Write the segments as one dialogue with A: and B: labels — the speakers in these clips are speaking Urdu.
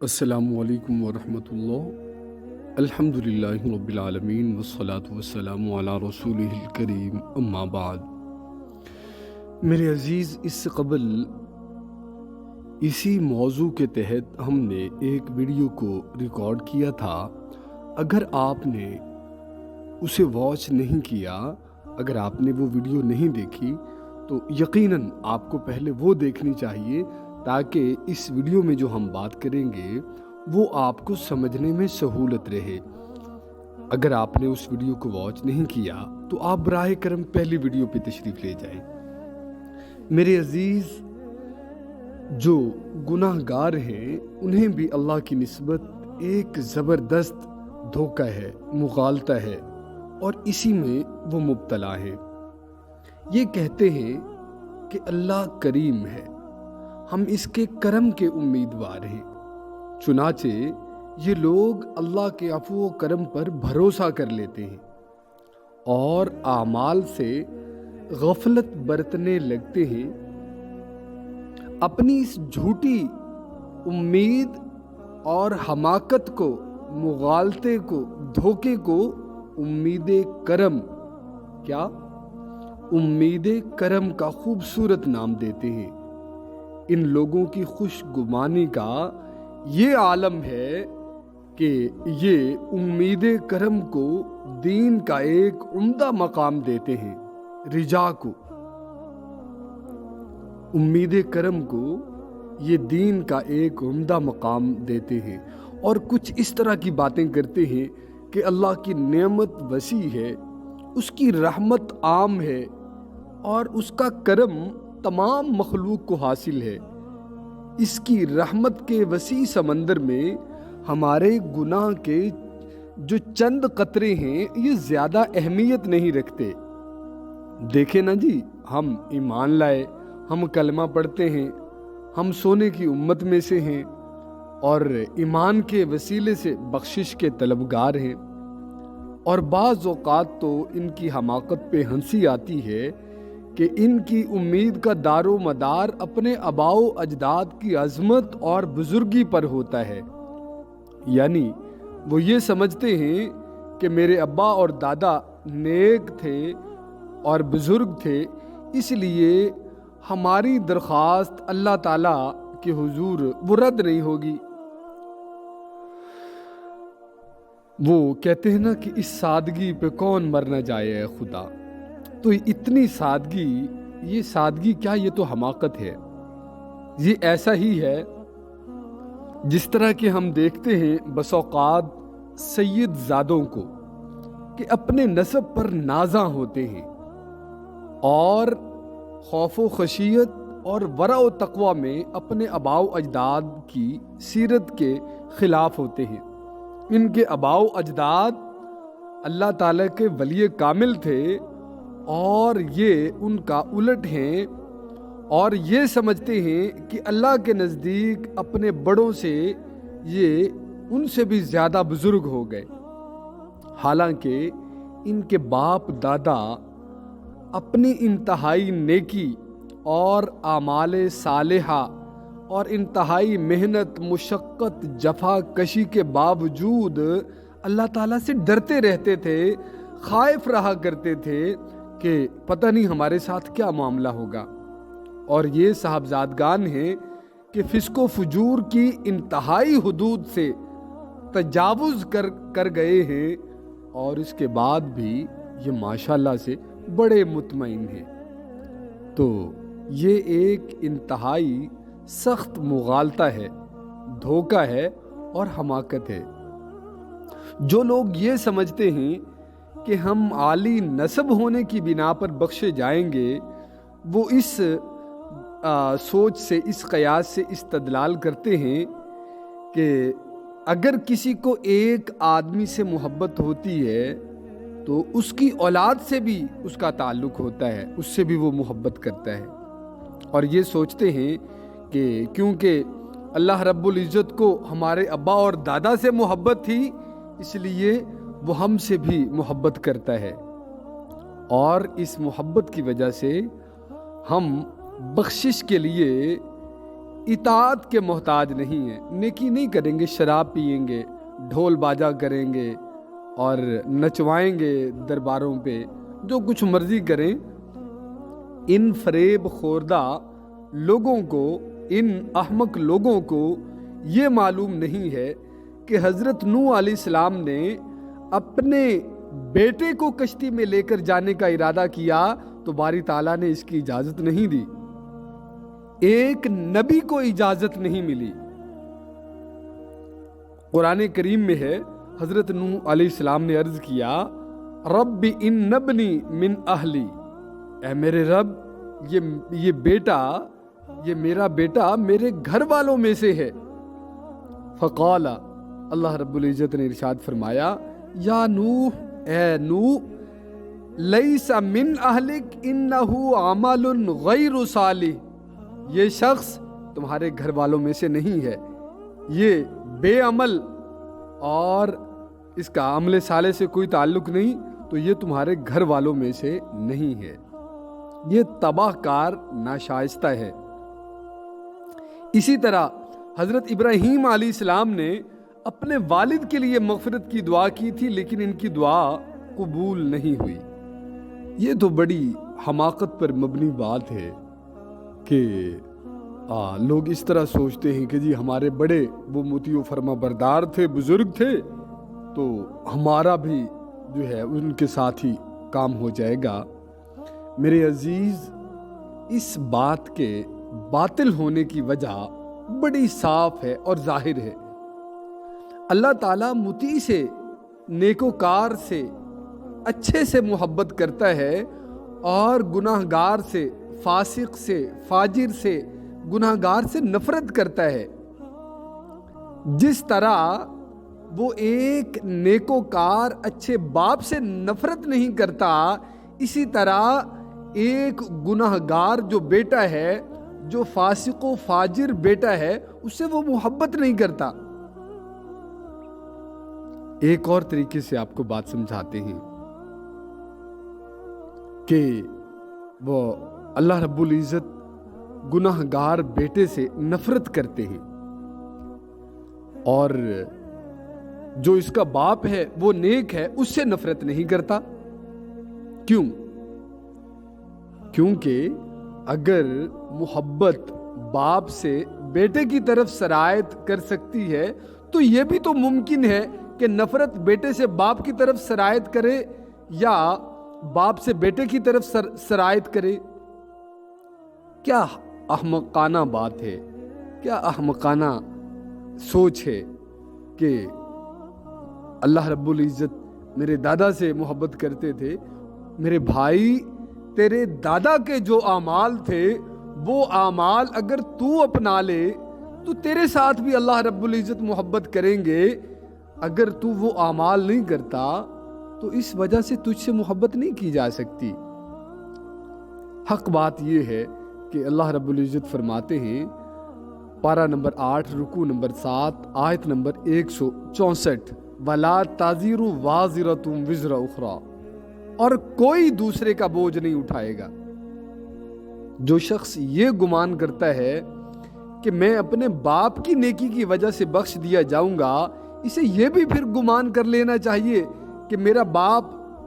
A: السلام علیکم ورحمۃ اللہ۔ الحمدللہ رب العالمین والصلاة والسلام علی رسولہ الکریم، اما بعد۔ میرے عزیز، اس سے قبل اسی موضوع کے تحت ہم نے ایک ویڈیو کو ریکارڈ کیا تھا۔ اگر آپ نے اسے واچ نہیں کیا، اگر آپ نے وہ ویڈیو نہیں دیکھی تو یقیناً آپ کو پہلے وہ دیکھنی چاہیے، تاکہ اس ویڈیو میں جو ہم بات کریں گے وہ آپ کو سمجھنے میں سہولت رہے۔ اگر آپ نے اس ویڈیو کو واچ نہیں کیا تو آپ براہ کرم پہلی ویڈیو پہ تشریف لے جائیں۔ میرے عزیز، جو گناہ گار ہیں انہیں بھی اللہ کی نسبت ایک زبردست دھوکہ ہے، مغالطہ ہے، اور اسی میں وہ مبتلا ہے۔ یہ کہتے ہیں کہ اللہ کریم ہے، ہم اس کے کرم کے امیدوار ہیں۔ چنانچہ یہ لوگ اللہ کے عفو و کرم پر بھروسہ کر لیتے ہیں اور اعمال سے غفلت برتنے لگتے ہیں۔ اپنی اس جھوٹی امید اور حماقت کو، مغالطے کو، دھوکے کو امید کرم امید کرم کا خوبصورت نام دیتے ہیں۔ ان لوگوں کی خوش گمانی کا یہ عالم ہے کہ یہ امید کرم کو دین کا ایک عمدہ مقام دیتے ہیں۔ رجا کو، امید کرم کو یہ دین کا ایک عمدہ مقام دیتے ہیں، اور کچھ اس طرح کی باتیں کرتے ہیں کہ اللہ کی نعمت وسیع ہے، اس کی رحمت عام ہے، اور اس کا کرم تمام مخلوق کو حاصل ہے۔ اس کی رحمت کے وسیع سمندر میں ہمارے گناہ کے جو چند قطرے ہیں یہ زیادہ اہمیت نہیں رکھتے۔ دیکھیں نا جی، ہم ایمان لائے، ہم کلمہ پڑھتے ہیں، ہم سونے کی امت میں سے ہیں، اور ایمان کے وسیلے سے بخشش کے طلبگار ہیں، اور بعض اوقات تو ان کی حماقت پہ ہنسی آتی ہے کہ ان کی امید کا دار و مدار اپنے آباء و اجداد کی عظمت اور بزرگی پر ہوتا ہے۔ یعنی وہ یہ سمجھتے ہیں کہ میرے ابا اور دادا نیک تھے اور بزرگ تھے، اس لیے ہماری درخواست اللہ تعالیٰ کے حضور وہ رد نہیں ہوگی۔ وہ کہتے ہیں نا کہ اس سادگی پہ کون مر نہ جائے اے خدا۔ تو اتنی سادگی، یہ سادگی کیا، یہ تو حماقت ہے۔ یہ ایسا ہی ہے جس طرح کہ ہم دیکھتے ہیں بس اوقات سید زادوں کو کہ اپنے نسب پر نازاں ہوتے ہیں اور خوف و خشیت اور ورع و تقوی میں اپنے آباء و اجداد کی سیرت کے خلاف ہوتے ہیں۔ ان کے آباء و اجداد اللہ تعالیٰ کے ولی کامل تھے اور یہ ان کا الٹ ہیں، اور یہ سمجھتے ہیں کہ اللہ کے نزدیک اپنے بڑوں سے یہ ان سے بھی زیادہ بزرگ ہو گئے، حالانکہ ان کے باپ دادا اپنی انتہائی نیکی اور اعمال صالحہ اور انتہائی محنت، مشقت، جفا کشی کے باوجود اللہ تعالیٰ سے ڈرتے رہتے تھے، خائف رہا کرتے تھے کہ پتہ نہیں ہمارے ساتھ کیا معاملہ ہوگا۔ اور یہ صاحبزادگان ہیں کہ فسق و فجور کی انتہائی حدود سے تجاوز کر گئے ہیں، اور اس کے بعد بھی یہ ماشاءاللہ سے بڑے مطمئن ہیں۔ تو یہ ایک انتہائی سخت مغالطہ ہے، دھوکہ ہے اور حماقت ہے۔ جو لوگ یہ سمجھتے ہیں کہ ہم عالی نسب ہونے کی بنا پر بخشے جائیں گے، وہ اس سوچ سے، اس قیاس سے استدلال کرتے ہیں کہ اگر کسی کو ایک آدمی سے محبت ہوتی ہے تو اس کی اولاد سے بھی اس کا تعلق ہوتا ہے، اس سے بھی وہ محبت کرتا ہے، اور یہ سوچتے ہیں کہ کیونکہ اللہ رب العزت کو ہمارے ابا اور دادا سے محبت تھی، اس لیے وہ ہم سے بھی محبت کرتا ہے، اور اس محبت کی وجہ سے ہم بخشش کے لیے اطاعت کے محتاج نہیں ہیں، نیکی نہیں کریں گے، شراب پئیں گے، ڈھول باجا کریں گے اور نچوائیں گے درباروں پہ، جو کچھ مرضی کریں۔ ان فریب خوردہ لوگوں کو، ان احمق لوگوں کو یہ معلوم نہیں ہے کہ حضرت نوح علیہ السلام نے اپنے بیٹے کو کشتی میں لے کر جانے کا ارادہ کیا تو باری تعالیٰ نے اس کی اجازت نہیں دی، ایک نبی کو اجازت نہیں ملی۔ قرآن کریم میں ہے، حضرت نوح علیہ السلام نے عرض کیا، رب ان ابنی من اہلی، اے میرے رب یہ بیٹا، یہ میرا بیٹا میرے گھر والوں میں سے ہے۔ فقال، اللہ رب العزت نے ارشاد فرمایا، یا نوح، اے نوح، لیس من اہلک انہو عمل غیر صالح، یہ شخص تمہارے گھر والوں میں سے نہیں ہے، یہ بے عمل اور اس کا عمل صالح سے کوئی تعلق نہیں، تو یہ تمہارے گھر والوں میں سے نہیں ہے، یہ تباہ کار ناشائستہ ہے۔ اسی طرح حضرت ابراہیم علیہ السلام نے اپنے والد کے لیے مغفرت کی دعا کی تھی، لیکن ان کی دعا قبول نہیں ہوئی۔ یہ تو بڑی حماقت پر مبنی بات ہے کہ لوگ اس طرح سوچتے ہیں کہ جی ہمارے بڑے وہ مطیع و فرما بردار تھے، بزرگ تھے، تو ہمارا بھی جو ہے ان کے ساتھ ہی کام ہو جائے گا۔ میرے عزیز، اس بات کے باطل ہونے کی وجہ بڑی صاف ہے اور ظاہر ہے۔ اللہ تعالیٰ مطیع سے، نیکوکار سے، اچھے سے محبت کرتا ہے اور گناہگار سے، فاسق سے، فاجر سے، گناہگار سے نفرت کرتا ہے۔ جس طرح وہ ایک نیکوکار اچھے باپ سے نفرت نہیں کرتا، اسی طرح ایک گناہگار جو بیٹا ہے، جو فاسق و فاجر بیٹا ہے، اس سے وہ محبت نہیں کرتا۔ ایک اور طریقے سے آپ کو بات سمجھاتے ہیں کہ وہ اللہ رب العزت گناہگار بیٹے سے نفرت کرتے ہیں، اور جو اس کا باپ ہے وہ نیک ہے، اس سے نفرت نہیں کرتا۔ کیوں؟ کیونکہ اگر محبت باپ سے بیٹے کی طرف سرایت کر سکتی ہے تو یہ بھی تو ممکن ہے کہ نفرت بیٹے سے باپ کی طرف سرایت کرے یا باپ سے بیٹے کی طرف سرایت کرے۔ کیا احمقانہ بات ہے، کیا احمقانہ سوچ ہے کہ اللہ رب العزت میرے دادا سے محبت کرتے تھے، میرے بھائی تیرے دادا کے جو اعمال تھے وہ اعمال اگر تو اپنا لے تو تیرے ساتھ بھی اللہ رب العزت محبت کریں گے۔ اگر تو وہ اعمال نہیں کرتا تو اس وجہ سے تجھ سے محبت نہیں کی جا سکتی۔ حق بات یہ ہے کہ اللہ رب العزت فرماتے ہیں، پارہ نمبر 8 رکوع نمبر 7 آیت نمبر 164، وَلَا تَزِرُ وَازِرَةٌ وِزْرَ أُخْرَى، اور کوئی دوسرے کا بوجھ نہیں اٹھائے گا۔ جو شخص یہ گمان کرتا ہے کہ میں اپنے باپ کی نیکی کی وجہ سے بخش دیا جاؤں گا، اسے یہ بھی پھر گمان کر لینا چاہیے کہ میرا باپ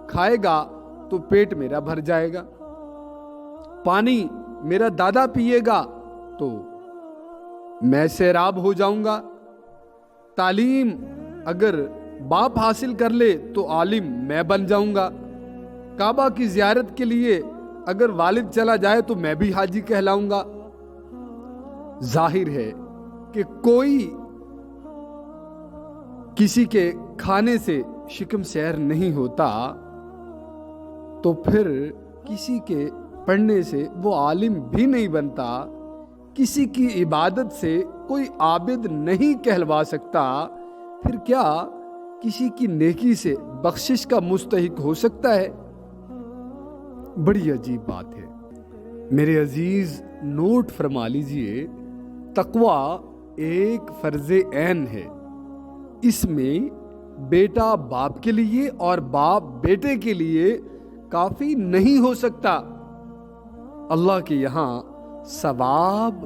A: کھائے گا تو پیٹ میرا بھر جائے گا، پانی میرا دادا پیے گا تو میں سیراب ہو جاؤں گا، تعلیم اگر باپ حاصل کر لے تو عالم میں بن جاؤں گا، کعبہ کی زیارت کے لیے اگر والد چلا جائے تو میں بھی حاجی کہلاؤں گا۔ ظاہر ہے کہ کوئی کسی کے کھانے سے شکم سیر نہیں ہوتا، تو پھر کسی کے پڑھنے سے وہ عالم بھی نہیں بنتا، کسی کی عبادت سے کوئی عابد نہیں کہلوا سکتا، پھر کیا کسی کی نیکی سے بخشش کا مستحق ہو سکتا ہے؟ بڑی عجیب بات ہے۔ میرے عزیز نوٹ فرما لیجئے، تقوی ایک فرض عین ہے، اس میں بیٹا باپ کے لیے اور باپ بیٹے کے لیے کافی نہیں ہو سکتا۔ اللہ کے یہاں ثواب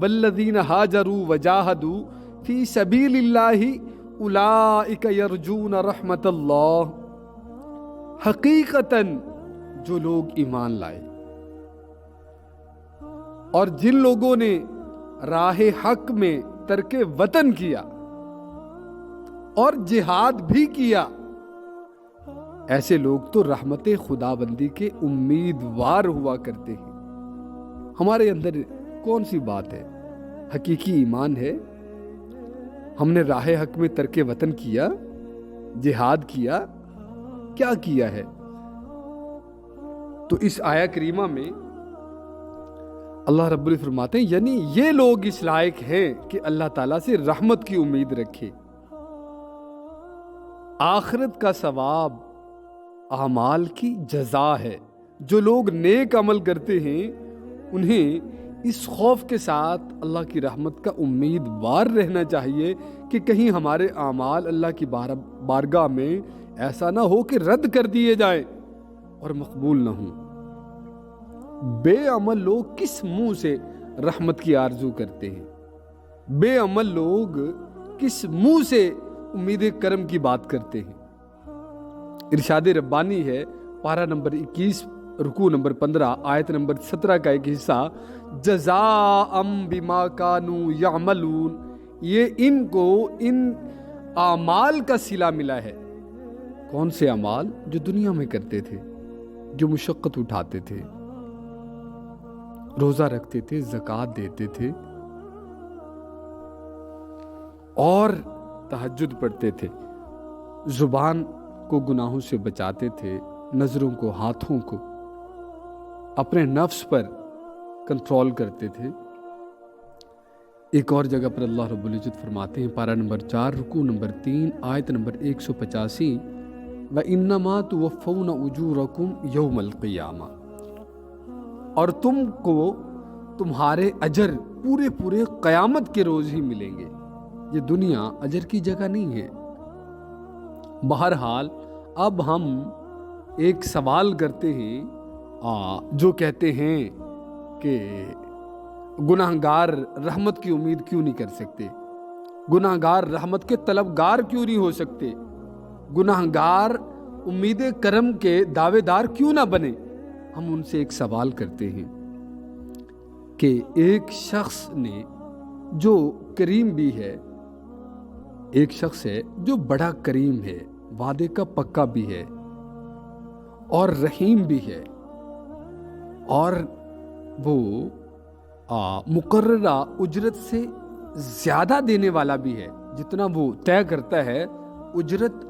A: والذین ہاجروا وجاہدوا فی سبیل اللہ اولئک یرجون رحمت اللہ. حقیقتاً جو لوگ ایمان لائے اور جن لوگوں نے راہ حق میں ترک وطن کیا اور جہاد بھی کیا، ایسے لوگ تو رحمت خدا بندی کے امیدوار ہوا کرتے ہیں. ہمارے اندر کون سی بات ہے؟ حقیقی ایمان ہے. ہم نے راہ حق میں ترک وطن کیا، جہاد کیا، کیا کیا ہے؟ تو اس آیہ کریمہ میں اللہ رب العزت فرماتے ہیں یعنی یہ لوگ اس لائق ہیں کہ اللہ تعالیٰ سے رحمت کی امید رکھے. آخرت کا ثواب اعمال کی جزا ہے. جو لوگ نیک عمل کرتے ہیں انہیں اس خوف کے ساتھ اللہ کی رحمت کا امیدوار رہنا چاہیے کہ کہیں ہمارے اعمال اللہ کی بارگاہ میں ایسا نہ ہو کہ رد کر دیے جائیں اور مقبول نہ ہوں. بے عمل لوگ کس منہ سے رحمت کی آرزو کرتے ہیں؟ بے عمل لوگ کس منہ سے امید کرم کی بات کرتے ہیں؟ ارشاد ربانی ہے، پارہ نمبر 21 رکوع نمبر 15 آیت نمبر 17 کا ایک حصہ، جزاء بما کانوا یعملون. یہ ان کو ان اعمال کا صلہ ملا ہے. کون سے اعمال؟ جو دنیا میں کرتے تھے، جو مشقت اٹھاتے تھے، روزہ رکھتے تھے، زکوٰۃ دیتے تھے اور تہجد پڑھتے تھے، زبان کو گناہوں سے بچاتے تھے، نظروں کو، ہاتھوں کو، اپنے نفس پر کنٹرول کرتے تھے. ایک اور جگہ پر اللہ رب العزت فرماتے ہیں، پارہ نمبر 4 رکوع نمبر 3 آیت نمبر 185، وَإِنَّمَا تُوَفَّوْنَ أُجُورَكُمْ يَوْمَ الْقِيَامَةِ. اور تم کو تمہارے اجر پورے قیامت کے روز ہی ملیں گے. یہ دنیا اجر کی جگہ نہیں ہے. بہرحال اب ہم ایک سوال کرتے ہیں جو کہتے ہیں کہ گناہگار رحمت کی امید کیوں نہیں کر سکتے؟ گناہگار رحمت کے طلبگار کیوں نہیں ہو سکتے؟ گناہگار امید کرم کے دعوے دار کیوں نہ بنے؟ ہم ان سے ایک سوال کرتے ہیں کہ ایک شخص نے جو کریم بھی ہے، ایک شخص ہے جو بڑا کریم ہے، وعدے کا پکا بھی ہے اور رحیم بھی ہے، اور وہ مقررہ اجرت سے زیادہ دینے والا بھی ہے. جتنا وہ طے کرتا ہے اجرت،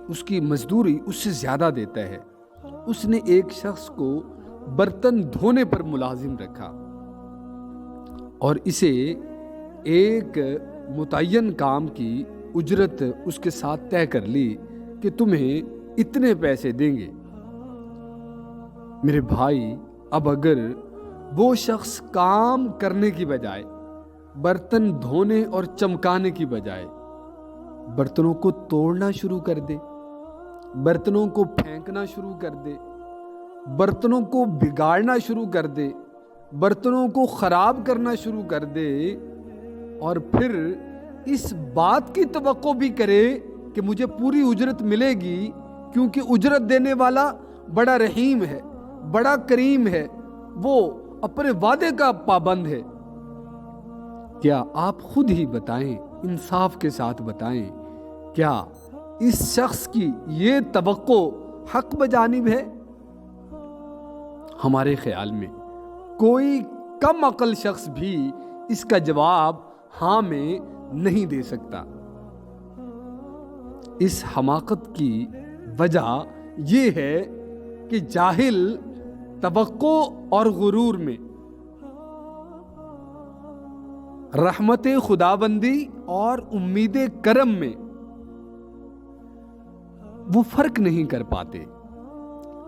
A: اس کی مزدوری اس سے زیادہ دیتا ہے. اس نے ایک شخص کو برتن دھونے پر ملازم رکھا اور اسے ایک متعین کام کی اجرت اس کے ساتھ طے کر لی کہ تمہیں اتنے پیسے دیں گے. میرے بھائی، اب اگر وہ شخص کام کرنے کی بجائے، برتن دھونے اور چمکانے کی بجائے برتنوں کو توڑنا شروع کر دے، برتنوں کو پھینکنا شروع کر دے، برتنوں کو بگاڑنا شروع کر دے، برتنوں کو خراب کرنا شروع کر دے، اور پھر اس بات کی توقع بھی کرے کہ مجھے پوری اجرت ملے گی کیونکہ اجرت دینے والا بڑا رحیم ہے، بڑا کریم ہے، وہ اپنے وعدے کا پابند ہے. کیا آپ خود ہی بتائیں، انصاف کے ساتھ بتائیں، کیا اس شخص کی یہ توقع حق بجانب ہے؟ ہمارے خیال میں کوئی کم عقل شخص بھی اس کا جواب ہاں میں نہیں دے سکتا. اس حماقت کی وجہ یہ ہے کہ جاہل توقع اور غرور میں، رحمت خداوندی اور امید کرم میں وہ فرق نہیں کر پاتے.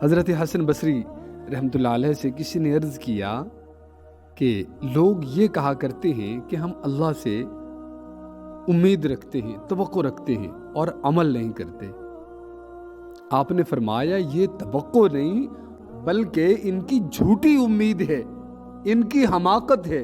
A: حضرت حسن بصری رحمت اللہ علیہ سے کسی نے عرض کیا کہ لوگ یہ کہا کرتے ہیں کہ ہم اللہ سے امید رکھتے ہیں، توقع رکھتے ہیں اور عمل نہیں کرتے. آپ نے فرمایا یہ توقع نہیں بلکہ ان کی جھوٹی امید ہے، ان کی حماقت ہے.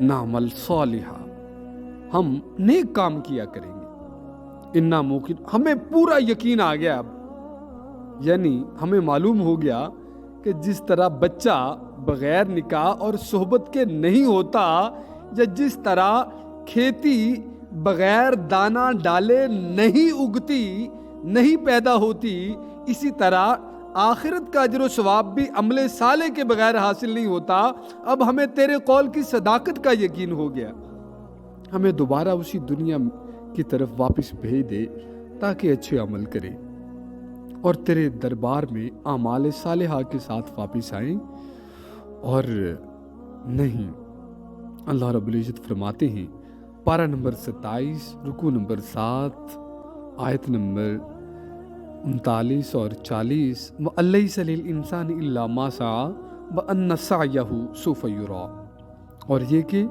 A: نعمل صالحا، ہم نیک کام کیا کریں گے، انا موقن، ہمیں پورا یقین آ گیا اب، یعنی ہمیں معلوم ہو گیا کہ جس طرح بچہ بغیر نکاح اور صحبت کے نہیں ہوتا، یا جس طرح کھیتی بغیر دانہ ڈالے نہیں اگتی، نہیں پیدا ہوتی، اسی طرح آخرت کا اجر و ثواب بھی عمل صالح کے بغیر حاصل نہیں ہوتا۔ اب ہمیں تیرے قول کی صداقت کا یقین ہو گیا، ہمیں دوبارہ اسی دنیا کی طرف واپس بھیج دے تاکہ اچھے عمل کریں اور تیرے دربار میں اعمال صالحہ کے ساتھ واپس آئیں، اور نہیں۔ اللہ رب العزت فرماتے ہیں پارہ نمبر 27 رکوع نمبر 7 آیت نمبر 39 اور 40، وَأَلَّيْسَ لِلْإِنسَانِ إِلَّا مَا سَعَىٰ وَأَنَّ سَعْيَهُ سَوْفَ يُرَىٰ، اور یہ کہ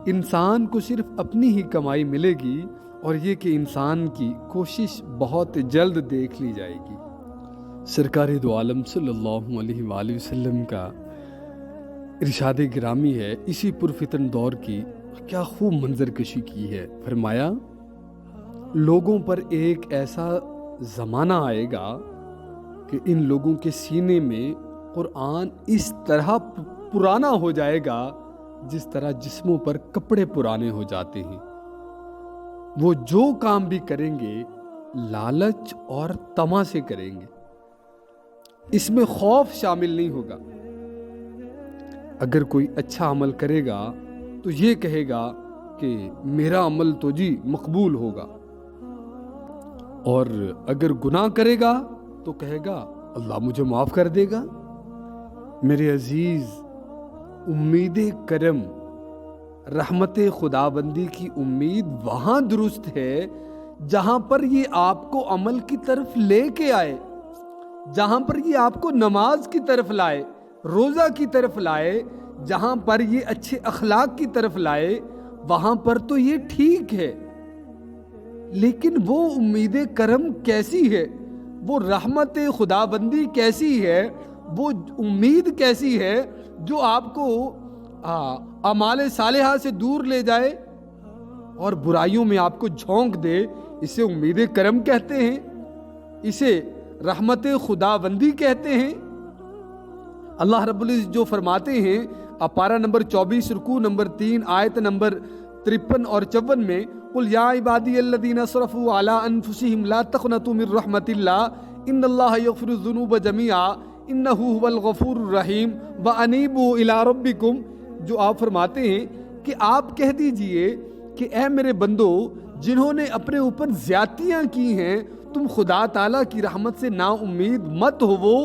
A: انسان کو صرف اپنی ہی کمائی ملے گی، اور یہ کہ انسان کی کوشش بہت جلد دیکھ لی جائے گی۔ سرکار دو عالم صلی اللہ علیہ وآلہ وسلم کا ارشاد گرامی ہے، اسی پرفتن دور کی کیا خوب منظر کشی کی ہے۔ فرمایا لوگوں پر ایک ایسا زمانہ آئے گا کہ ان لوگوں کے سینے میں قرآن اس طرح پرانا ہو جائے گا جس طرح جسموں پر کپڑے پرانے ہو جاتے ہیں۔ وہ جو کام بھی کریں گے لالچ اور طمع سے کریں گے، اس میں خوف شامل نہیں ہوگا۔ اگر کوئی اچھا عمل کرے گا تو یہ کہے گا کہ میرا عمل تو جی مقبول ہوگا، اور اگر گناہ کرے گا تو کہے گا اللہ مجھے معاف کر دے گا۔ میرے عزیز، امید کرم، رحمت خداوندی کی امید وہاں درست ہے جہاں پر یہ آپ کو عمل کی طرف لے کے آئے، جہاں پر یہ آپ کو نماز کی طرف لائے، روزہ کی طرف لائے، جہاں پر یہ اچھے اخلاق کی طرف لائے، وہاں پر تو یہ ٹھیک ہے۔ لیکن وہ امید کرم کیسی ہے، وہ رحمت خداوندی کیسی ہے، وہ امید کیسی ہے جو آپ کو اعمال صالحہ سے دور لے جائے اور برائیوں میں آپ کو جھونک دے۔ اسے امید کرم کہتے ہیں، اسے رحمت خداوندی کہتے ہیں۔ اللہ رب العزت جو فرماتے ہیں پارہ نمبر 24 رکوع نمبر 3 آیت نمبر 53 اور 54 میں، قُلْ يَا عِبَادِيَ الَّذِينَ أَسْرَفُوا عَلَىٰ أَنفُسِهِمْ لَا تَقْنَطُوا مِن رَحْمَةِ اللَّهِ إِنَّ اللَّهَ يَغْفِرُ الذُّنُوبَ جَمِيعًا إِنَّهُ هُوَ الْغَفُورُ الرَّحِيمُ وَأَنِيبُوا إِلَىٰ رَبِّكُمْ، جو آپ فرماتے ہیں کہ آپ کہہ دیجئے کہ اے میرے بندو، جنہوں نے اپنے اوپر زیادتیاں کی ہیں، تم خدا تعالیٰ کی رحمت سے نا امید مت ہو،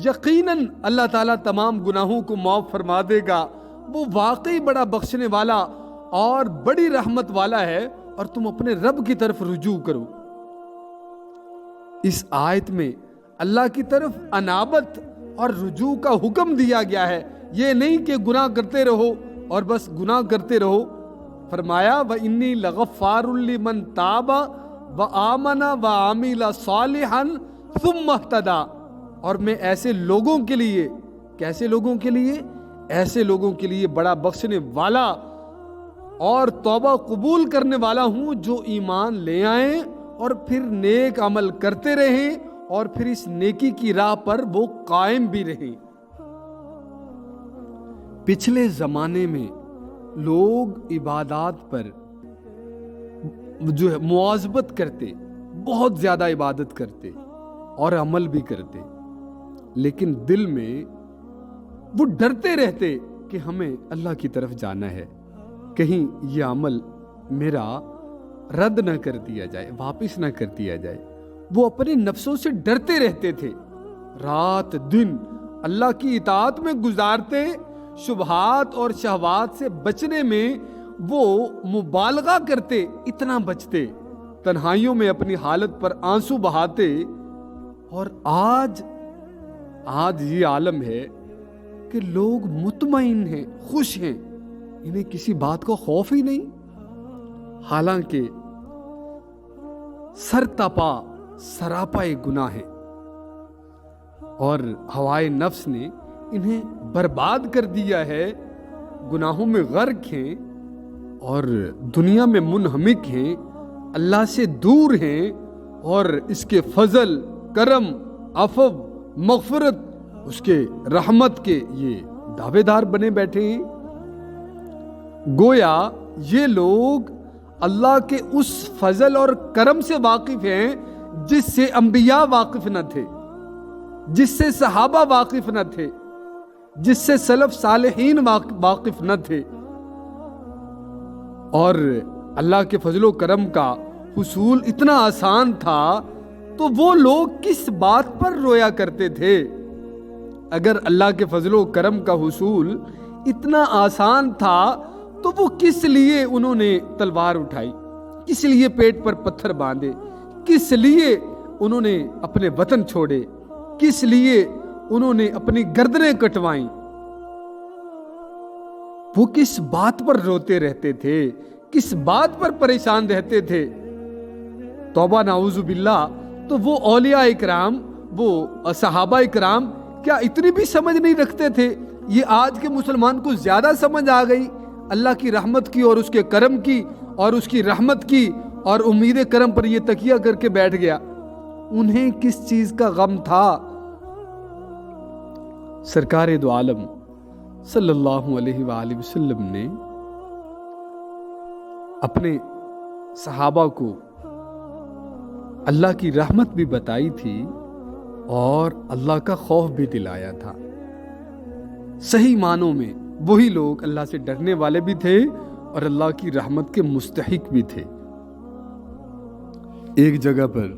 A: یقیناً اللہ تعالیٰ تمام گناہوں کو معاف فرما دے گا، وہ واقعی بڑا بخشنے والا اور بڑی رحمت والا ہے، اور تم اپنے رب کی طرف رجوع کرو۔ اس آیت میں اللہ کی طرف انابت اور رجوع کا حکم دیا گیا ہے، یہ نہیں کہ گناہ کرتے رہو اور بس گناہ کرتے رہو۔ فرمایا وَإِنِّي لَغَفَّارٌ لِمَن تَابَ وَآمَنَ وَعَمِلَ صَالِحًا ثُمَّ اهْتَدَىٰ، اور میں ایسے لوگوں کے لیے، کیسے لوگوں کے لیے؟ ایسے لوگوں کے لیے بڑا بخشنے والا اور توبہ قبول کرنے والا ہوں، جو ایمان لے آئیں اور پھر نیک عمل کرتے رہیں، اور پھر اس نیکی کی راہ پر وہ قائم بھی رہیں۔ پچھلے زمانے میں لوگ عبادات پر جو ہے مواظبت کرتے، بہت زیادہ عبادت کرتے اور عمل بھی کرتے، لیکن دل میں وہ ڈرتے رہتے کہ ہمیں اللہ کی طرف جانا ہے، کہیں یہ عمل میرا رد نہ کر دیا جائے، واپس نہ کر دیا جائے۔ وہ اپنے نفسوں سے ڈرتے رہتے تھے، رات دن اللہ کی اطاعت میں گزارتے، شبہات اور شہوات سے بچنے میں وہ مبالغہ کرتے، اتنا بچتے، تنہائیوں میں اپنی حالت پر آنسو بہاتے۔ اور آج یہ عالم ہے کہ لوگ مطمئن ہیں، خوش ہیں، انہیں کسی بات کا خوف ہی نہیں، حالانکہ سرتپا سراپا گناہ ہے، اور ہوائے نفس نے انہیں برباد کر دیا ہے، گناہوں میں غرق ہیں، اور دنیا میں منہمک ہیں، اللہ سے دور ہیں، اور اس کے فضل، کرم، عفو، مغفرت، اس کے رحمت کے یہ دعوے دار بنے بیٹھے ہیں۔ گویا یہ لوگ اللہ کے اس فضل اور کرم سے واقف ہیں جس سے انبیاء واقف نہ تھے، جس سے صحابہ واقف نہ تھے، جس سے سلف صالحین واقف نہ تھے۔ اور اللہ کے فضل و کرم کا حصول اتنا آسان تھا تو وہ لوگ کس بات پر رویا کرتے تھے؟ اگر اللہ کے فضل و کرم کا حصول اتنا آسان تھا تو وہ کس لیے انہوں نے تلوار اٹھائی، کس لیے پیٹ پر پتھر باندھے، کس لیے انہوں نے اپنے وطن چھوڑے، کس لیے انہوں نے اپنی گردنیں کٹوائیں؟ وہ کس بات پر روتے رہتے تھے، کس بات پر پریشان رہتے تھے؟ توبہ نعوذ باللہ۔ تو وہ اولیاء اکرام، وہ صحابہ اکرام کیا اتنی بھی سمجھ نہیں رکھتے تھے؟ یہ آج کے مسلمان کو زیادہ سمجھ آ گئی اللہ کی رحمت کی اور اس کے کرم کی اور اس کی رحمت کی، اور امید کرم پر یہ تکیہ کر کے بیٹھ گیا۔ انہیں کس چیز کا غم تھا؟ سرکار دو عالم صلی اللہ علیہ وآلہ وسلم نے اپنے صحابہ کو اللہ کی رحمت بھی بتائی تھی اور اللہ کا خوف بھی دلایا تھا۔ صحیح معنوں میں وہی لوگ اللہ سے ڈرنے والے بھی تھے اور اللہ کی رحمت کے مستحق بھی تھے۔ ایک جگہ پر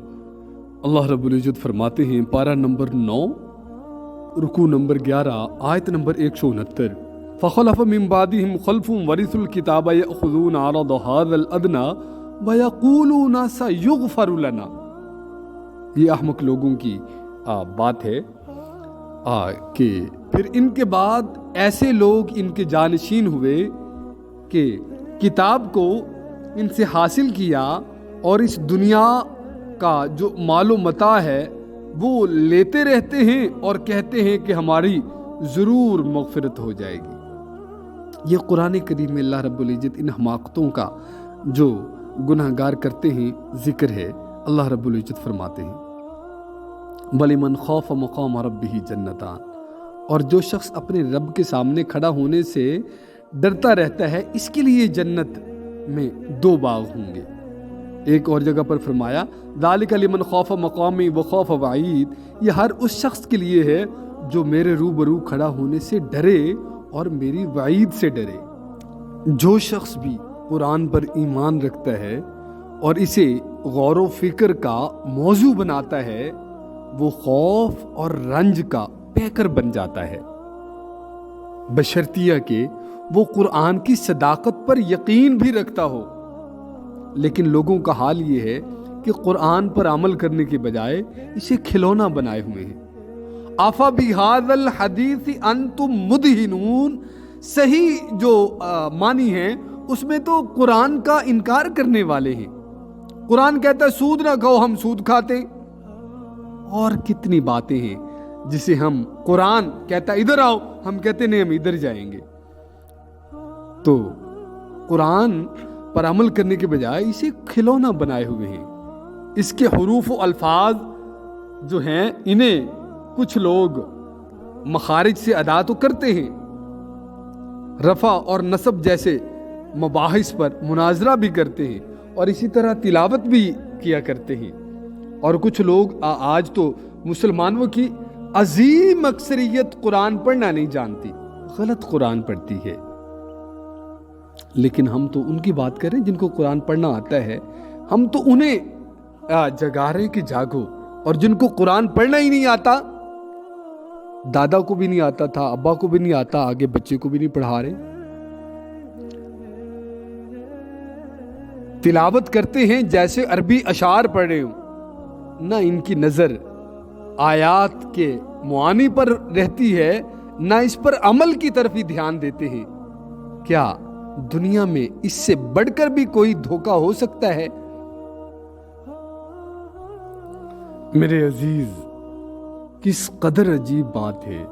A: اللہ رب العزت فرماتے ہیں، پارہ نمبر 9 رکوع نمبر 11 آیت نمبر 169، فخلف من بعدهم خلف ورثوا الكتاب يأخذون عرض هذا الأدنى ويقولون سيغفر لنا۔ یہ احمق لوگوں کی بات ہے کہ پھر ان کے بعد ایسے لوگ ان کے جانشین ہوئے کہ کتاب کو ان سے حاصل کیا اور اس دنیا کا جو مال و متاع ہے وہ لیتے رہتے ہیں اور کہتے ہیں کہ ہماری ضرور مغفرت ہو جائے گی۔ یہ قرآن کریم میں اللہ رب العزت ان حماقتوں کا جو گناہگار کرتے ہیں ذکر ہے۔ اللہ رب العزت فرماتے ہیں، وَلِمَنْ خَافَ مَقَامَ رَبِّهِ جَنَّتَانِ، اور جو شخص اپنے رب کے سامنے کھڑا ہونے سے ڈرتا رہتا ہے اس کے لیے جنت میں 2 باغ ہوں گے۔ ایک اور جگہ پر فرمایا، ذَلِكَ لِمَنْ خَافَ مَقَامِي وَخَافَ وَعِيدِ، یہ ہر اس شخص کے لیے ہے جو میرے روبرو کھڑا ہونے سے ڈرے اور میری وعید سے ڈرے۔ جو شخص بھی قرآن پر ایمان رکھتا ہے اور اسے غور و فکر کا موضوع بناتا ہے وہ خوف اور رنج کا پیکر بن جاتا ہے، بشرطیہ کہ وہ قرآن کی صداقت پر یقین بھی رکھتا ہو۔ لیکن لوگوں کا حال یہ ہے کہ قرآن پر عمل کرنے کے بجائے اسے کھلونا بنائے ہوئے ہیں۔ آفا بِهَذَا الْحَدِيثِ أَنْتُمْ مُدْهِنُونَ، صحیح جو معنی ہے اس میں تو قرآن کا انکار کرنے والے ہیں۔ قرآن کہتا ہے سود نہ کھاؤ، ہم سود کھاتے ہیں۔ اور کتنی باتیں ہیں جسے ہم قرآن کہتا ادھر آؤ، ہم کہتے نہیں ہم ادھر جائیں گے۔ تو قرآن پر عمل کرنے کے بجائے اسے کھلونا بنائے ہوئے ہیں۔ اس کے حروف و الفاظ جو ہیں انہیں کچھ لوگ مخارج سے ادا تو کرتے ہیں، رفع اور نصب جیسے مباحث پر مناظرہ بھی کرتے ہیں اور اسی طرح تلاوت بھی کیا کرتے ہیں، اور کچھ لوگ آج تو مسلمانوں کی عظیم اکثریت قرآن پڑھنا نہیں جانتی، غلط قرآن پڑھتی ہے۔ لیکن ہم تو ان کی بات کریں جن کو قرآن پڑھنا آتا ہے، ہم تو انہیں جگا رہے کہ جاگو، اور جن کو قرآن پڑھنا ہی نہیں آتا، دادا کو بھی نہیں آتا تھا، ابا کو بھی نہیں آتا، آگے بچے کو بھی نہیں پڑھا رہے، تلاوت کرتے ہیں جیسے عربی اشعار پڑھ رہے ہوں، نہ ان کی نظر آیات کے معانی پر رہتی ہے، نہ اس پر عمل کی طرف ہی دھیان دیتے ہیں۔ کیا دنیا میں اس سے بڑھ کر بھی کوئی دھوکہ ہو سکتا ہے؟ میرے عزیز، کس قدر عجیب بات ہے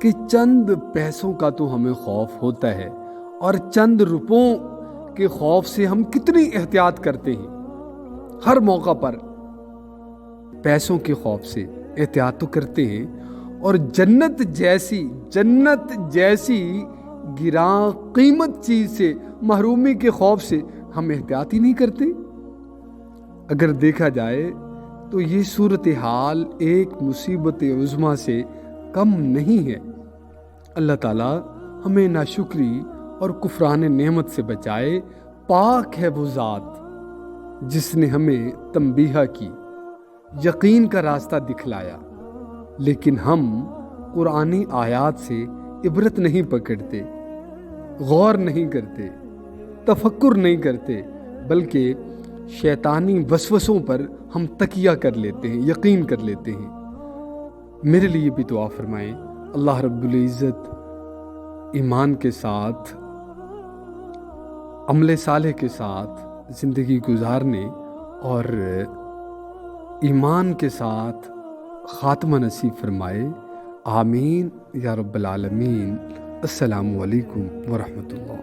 A: کہ چند پیسوں کا تو ہمیں خوف ہوتا ہے اور چند روپوں کے خوف سے ہم کتنی احتیاط کرتے ہیں، ہر موقع پر پیسوں کے خوف سے احتیاط تو کرتے ہیں، اور جنت جیسی گراں قیمت چیز سے محرومی کے خوف سے ہم احتیاط ہی نہیں کرتے۔ اگر دیکھا جائے تو یہ صورتحال ایک مصیبت عظمیٰ سے کم نہیں ہے۔ اللہ تعالیٰ ہمیں ناشکری اور کفران نعمت سے بچائے۔ پاک ہے وہ ذات جس نے ہمیں تنبیہ کی، یقین کا راستہ دکھلایا، لیکن ہم قرآنی آیات سے عبرت نہیں پکڑتے، غور نہیں کرتے، تفکر نہیں کرتے، بلکہ شیطانی وسوسوں پر ہم تکیہ کر لیتے ہیں، یقین کر لیتے ہیں۔ میرے لیے بھی دعا فرمائیں، اللہ رب العزت ایمان کے ساتھ، عمل صالح کے ساتھ زندگی گزارنے اور ایمان کے ساتھ خاتمہ نصیب فرمائے، آمین یا رب العالمین۔ السلام علیکم ورحمۃ اللہ۔